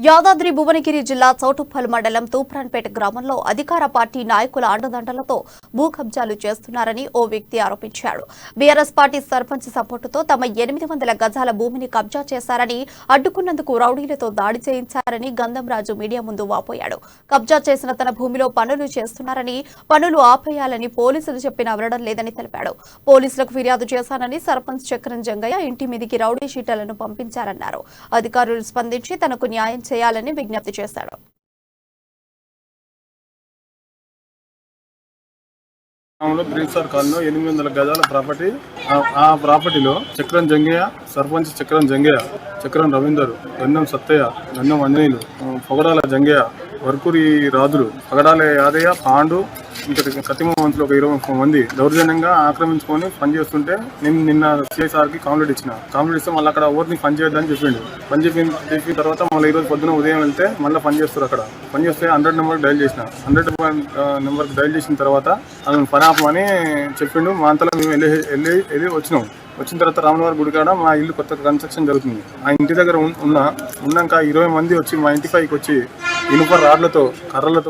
యాదాద్రి భువనగిరి జిల్లా చౌటుప్పల్ మండలం తూప్రాన్పేట గ్రామంలో అధికార పార్టీ నాయకుల అండదండలతో భూ కబ్జాలు చేస్తున్నారని ఓ వ్యక్తి ఆరోపించాడు. బీఆర్ఎస్ పార్టీ సర్పంచ్ సపోర్టుతో తమ 800 గజాల భూమిని కబ్జా చేశారని, అడ్డుకున్నందుకు రౌడీలతో దాడి చేయించారని గంధంరాజు మీడియా ముందు వాపోయాడు. కబ్జా చేసిన తన భూమిలో పనులు చేస్తున్నారని, పనులు ఆపేయాలని పోలీసులు చెప్పినా వినడం లేదని తెలిపాడు. పోలీసులకు ఫిర్యాదు చేశానని సర్పంచ్ చక్రం జంగయ్య ఇంటి మీదికి రౌడీ షీటలను పంపించారన్నారు. అధికారులు స్పందించి తనకు న్యాయం చేయాలని విజ్ఞప్తి చేశాడు. కాలంలో 800 గజాల ప్రాపర్టీ, ఆ ప్రాపర్టీలో చక్రం జంగయ్య, సర్పంచ్ చక్రం జంగయ్య, చక్రం రవీందర్, గన్నం సత్తయ్య, గన్నం అంజనీయులు, పొగడాల జంగయ్య, వర్కూరి రాజులు, పగడాల యాదయ్య, పాండు, ఇంకా కతిమ మనుషులు ఒక 20 మంది దౌర్జన్యంగా ఆక్రమించుకొని పనిచేస్తుంటే నేను నిన్న సిఐసార్కి కంప్లైంట్ ఇస్తే మళ్ళీ అక్కడ ఓట్ని పని చేయొద్దని చెప్పిండు. చెప్పిన తర్వాత మళ్ళీ ఈరోజు పొద్దున ఉదయం వెళ్తే మళ్ళీ పని చేస్తారు. అక్కడ పని చేస్తే 100 నెంబర్కి డైల్ చేసిన. 100 నెంబర్కి డైల్ చేసిన తర్వాత అతను పని ఆపమని చెప్పిండు. మా అంతలో మేము వెళ్ళి వచ్చిన తర్వాత రామనగర్ గుడికాడ మా ఇల్లు కొత్త కన్స్ట్రక్షన్ జరుగుతుంది. ఆ ఇంటి దగ్గర ఉన్నాక 20 మంది వచ్చి మా ఇంటి పైకి వచ్చి ఇనుప రాడ్లతో, కర్రలతో